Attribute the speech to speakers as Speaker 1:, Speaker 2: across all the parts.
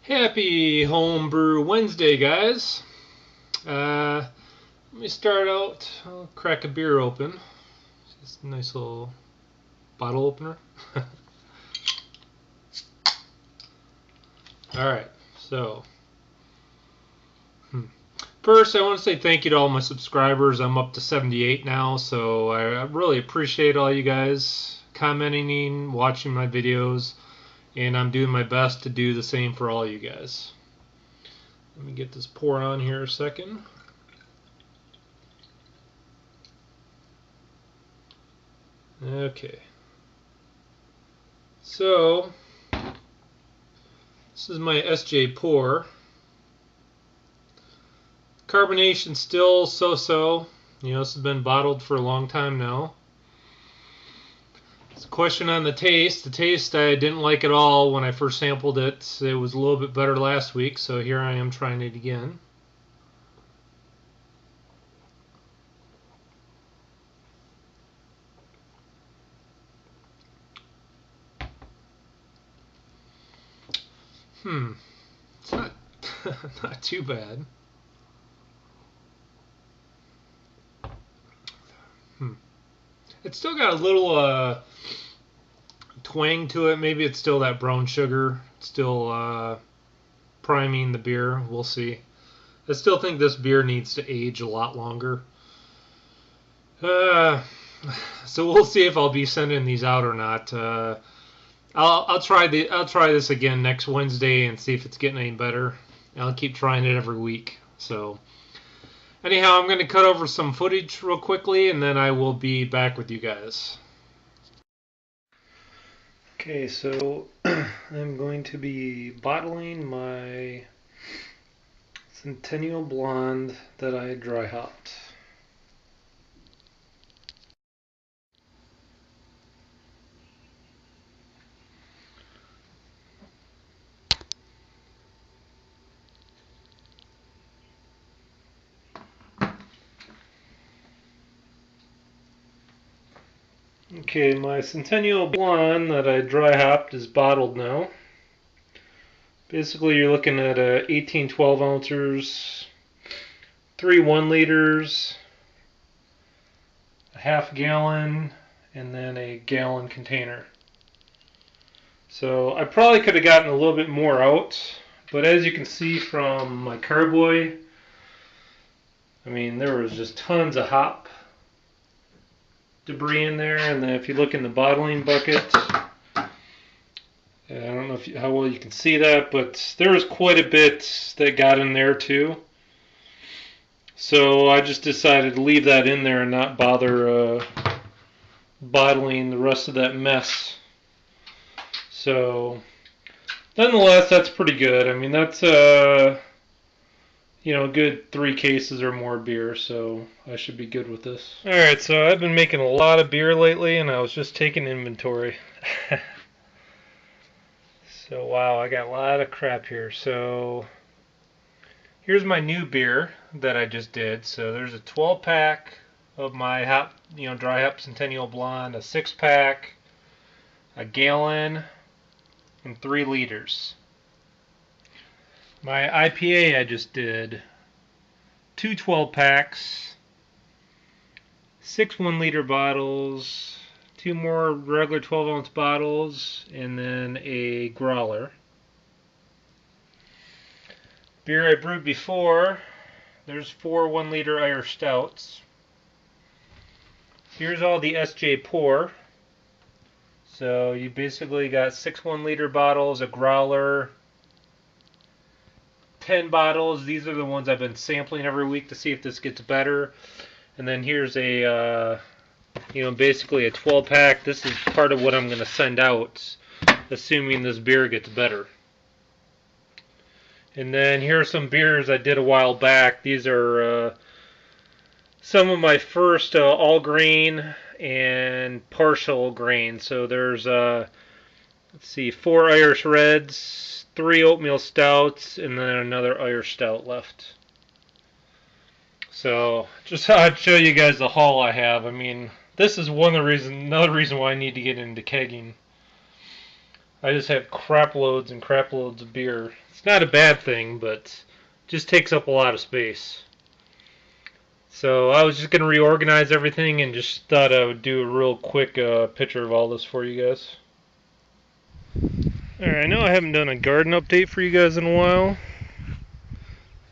Speaker 1: Happy Homebrew Wednesday, guys. Let me start out. I'll crack a beer open. Just a nice little bottle opener. Alright, so. First, I want to say thank you to all my subscribers. I'm up to 78 now, so I really appreciate all you guys commenting, watching my videos, and I'm doing my best to do the same for all you guys. Let me get this pour on here a second. Okay. So, this is my sjporr. Carbonation still so-so. You know, this has been bottled for a long time now. It's a question on the taste. The taste I didn't like at all when I first sampled it. It was a little bit better last week, so here I am trying it again. It's not not too bad. It's still got a little twang to it. Maybe it's still that brown sugar. It's still priming the beer. We'll see. I still think this beer needs to age a lot longer. So we'll see if I'll be sending these out or not. I'll try this again next Wednesday and see if it's getting any better. I'll keep trying it every week. So anyhow, I'm going to cut over some footage real quickly, and then I will be back with you guys. Okay, so I'm going to be bottling my Centennial Blonde that I dry hopped. Okay, my Centennial Blonde that I dry hopped is bottled now. Basically, you're looking at 18 12 ounces, 3 1 liters, a half gallon, and then a gallon container. So I probably could have gotten a little bit more out, but as you can see from my carboy, I mean, there was just tons of hop debris in there. And then if you look in the bottling bucket, I don't know how well you can see that, but there was quite a bit that got in there too. So I just decided to leave that in there and not bother bottling the rest of that mess. So nonetheless, that's pretty good. I mean, that's you know, good 3 cases or more beer, so I should be good with this. Alright, so I've been making a lot of beer lately, and I was just taking inventory. So, wow, I got a lot of crap here. So, here's my new beer that I just did. So, there's a 12-pack of my dry hop Centennial Blonde, a 6-pack, a gallon, and 3 liters. My IPA I just did 2 12-packs, 6 1-liter bottles, 2 more regular 12-ounce bottles, and then a growler. Beer I brewed before, there's 4 1-liter Irish stouts. Here's all the sjporr. So you basically got 6 1-liter bottles, a growler, 10 bottles. These are the ones I've been sampling every week to see if this gets better. And then here's a, basically a 12-pack. This is part of what I'm going to send out, assuming this beer gets better. And then here are some beers I did a while back. These are some of my first all grain and partial grain. So there's, let's see, 4 Irish Reds, 3 oatmeal stouts, and then another Irish stout left. So just thought I'd show you guys the haul I have. I mean, this is another reason why I need to get into kegging. I just have crap loads and crap loads of beer. It's not a bad thing, but it just takes up a lot of space. So I was just going to reorganize everything and just thought I would do a real quick picture of all this for you guys. Alright, I know I haven't done a garden update for you guys in a while.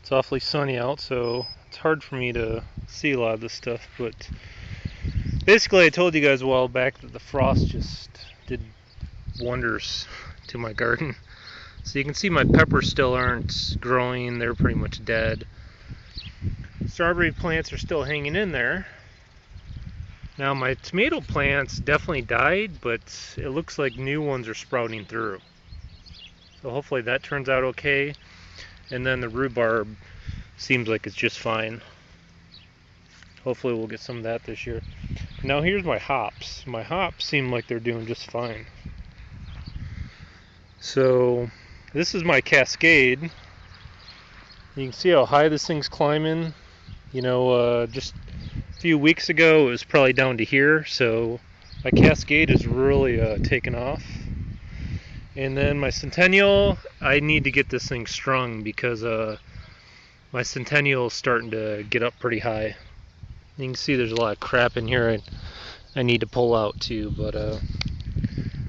Speaker 1: It's awfully sunny out, so it's hard for me to see a lot of this stuff, but basically I told you guys a while back that the frost just did wonders to my garden. So you can see my peppers still aren't growing, they're pretty much dead. Strawberry plants are still hanging in there. Now my tomato plants definitely died, but it looks like new ones are sprouting through. So hopefully that turns out okay. And then the rhubarb seems like it's just fine. Hopefully we'll get some of that this year. Now here's my hops. My hops seem like they're doing just fine. So this is my Cascade. You can see how high this thing's climbing. You know, just a few weeks ago it was probably down to here, so my Cascade is really taken off. And then my Centennial, I need to get this thing strung because my Centennial is starting to get up pretty high. You can see there's a lot of crap in here I need to pull out too, but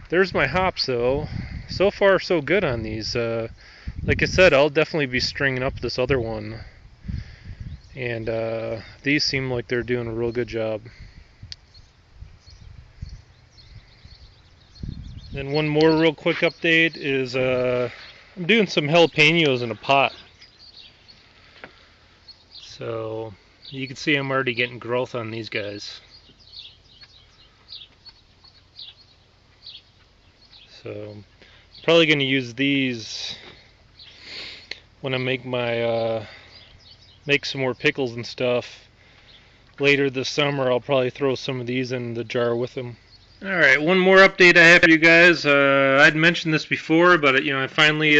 Speaker 1: there's my hops though. So far so good on these. Like I said, I'll definitely be stringing up this other one. And these seem like they're doing a real good job. And one more real quick update is I'm doing some jalapenos in a pot. So you can see I'm already getting growth on these guys. So I'm probably going to use these when I make my make some more pickles and stuff later this summer. I'll probably throw some of these in the jar with them. Alright, one more update I have for you guys. I'd mentioned this before, but I finally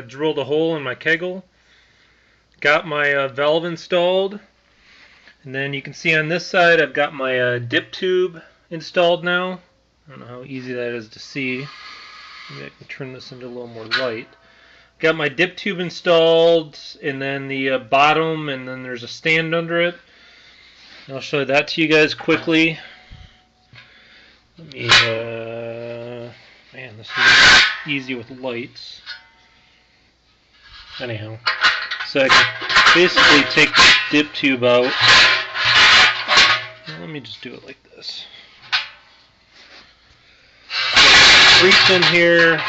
Speaker 1: drilled a hole in my kegel. Got my valve installed. And then you can see on this side I've got my dip tube installed now. I don't know how easy that is to see. Maybe I can turn this into a little more light. Got my dip tube installed, and then the bottom, and then there's a stand under it. I'll show that to you guys quickly. Let me, man, this is easy with lights. Anyhow, so I can basically take the dip tube out. Let me just do it like this. Reach in here,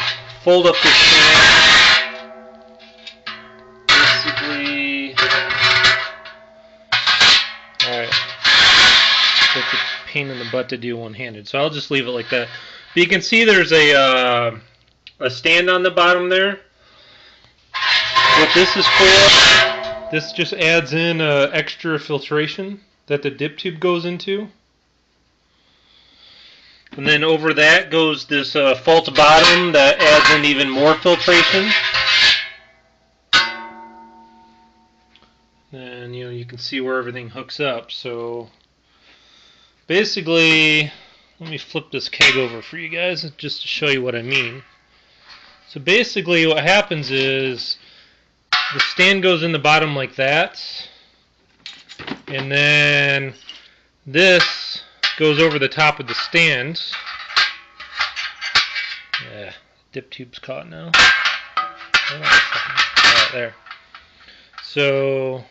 Speaker 1: fold up this stand. Basically, alright. It's a pain in the butt to do one-handed, so I'll just leave it like that. But you can see there's a stand on the bottom there. What this is for, this just adds in extra filtration that the dip tube goes into. And then over that goes this false bottom that adds in even more filtration. And you can see where everything hooks up. So basically, let me flip this keg over for you guys just to show you what I mean. So basically what happens is the stand goes in the bottom like that, and then this goes over the top of the stand. Yeah, dip tube's caught now. Hold on a second. Alright, there. So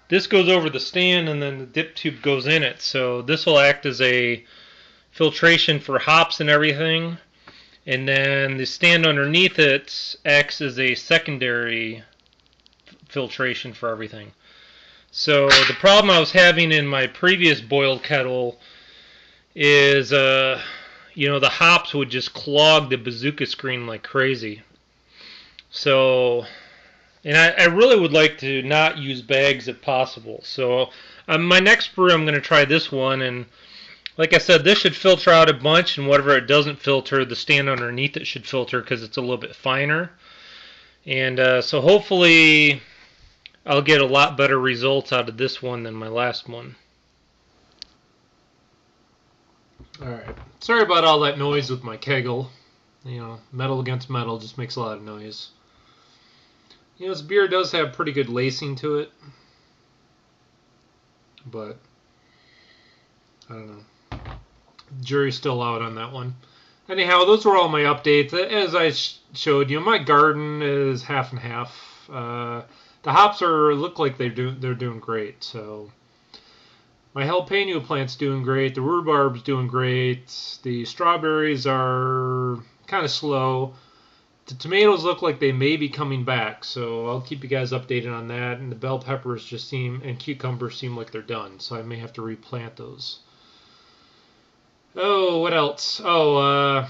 Speaker 1: this goes over the stand, and then the dip tube goes in it. So this will act as a filtration for hops and everything. And then the stand underneath it acts as a secondary filtration for everything. So the problem I was having in my previous boiled kettle is, the hops would just clog the bazooka screen like crazy. So, and I really would like to not use bags if possible. So my next brew I'm going to try this one, and like I said, this should filter out a bunch, and whatever it doesn't filter, the stand underneath it should filter because it's a little bit finer. And so hopefully I'll get a lot better results out of this one than my last one. Alright, sorry about all that noise with my kegel. You know, metal against metal just makes a lot of noise. You know, this beer does have pretty good lacing to it, but I don't know. Jury's still out on that one. Anyhow, those were all my updates. As I showed you, my garden is half and half. The hops look like they're doing great. So my jalapeno plant's doing great. The rhubarb's doing great. The strawberries are kind of slow. The tomatoes look like they may be coming back, so I'll keep you guys updated on that. And the bell peppers and cucumbers seem like they're done, so I may have to replant those. Oh, what else? Oh,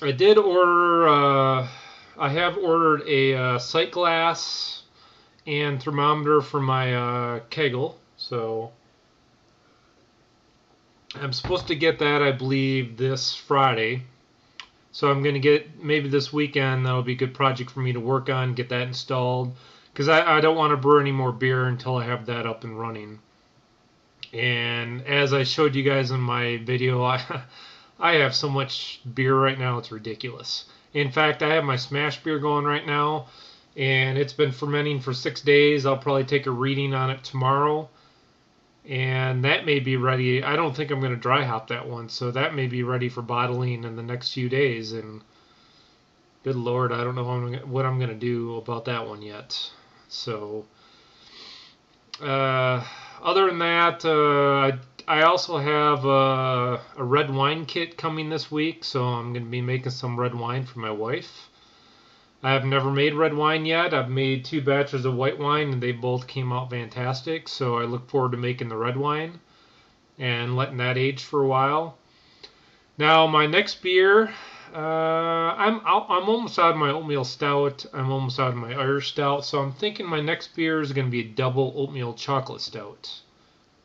Speaker 1: I did order. I have ordered a sight glass and thermometer for my kegel, so I'm supposed to get that, I believe, this Friday. So I'm going to get maybe this weekend. That'll be a good project for me to work on, get that installed. Because I don't want to brew any more beer until I have that up and running. And as I showed you guys in my video, I have so much beer right now, it's ridiculous. In fact, I have my smash beer going right now, and it's been fermenting for 6 days. I'll probably take a reading on it tomorrow. And that may be ready. I don't think I'm going to dry hop that one, so that may be ready for bottling in the next few days. And good Lord, I don't know what I'm going to do about that one yet. So, other than that, I also have a red wine kit coming this week, so I'm going to be making some red wine for my wife. I have never made red wine yet. I've made 2 batches of white wine, and they both came out fantastic. So I look forward to making the red wine and letting that age for a while. Now, my next beer, I'm almost out of my oatmeal stout. I'm almost out of my Irish stout. So I'm thinking my next beer is going to be a double oatmeal chocolate stout.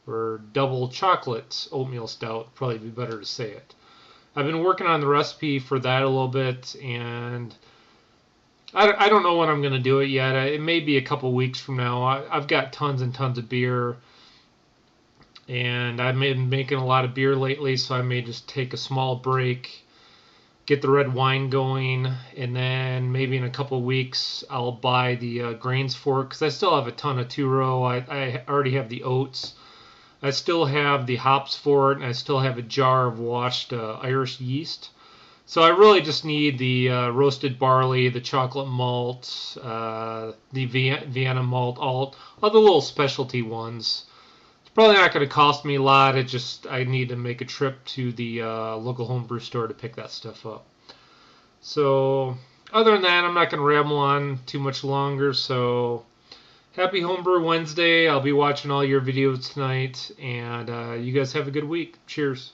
Speaker 1: Or double chocolate oatmeal stout, probably be better to say it. I've been working on the recipe for that a little bit, and I don't know when I'm going to do it yet. It may be a couple weeks from now. I've got tons and tons of beer, and I've been making a lot of beer lately, so I may just take a small break, get the red wine going, and then maybe in a couple weeks I'll buy the grains for it, because I still have a ton of two-row. I already have the oats. I still have the hops for it, and I still have a jar of washed Irish yeast. So I really just need the roasted barley, the chocolate malt, the Vienna malt, all the little specialty ones. It's probably not going to cost me a lot. I need to make a trip to the local homebrew store to pick that stuff up. So other than that, I'm not going to ramble on too much longer. So happy Homebrew Wednesday. I'll be watching all your videos tonight, and you guys have a good week. Cheers.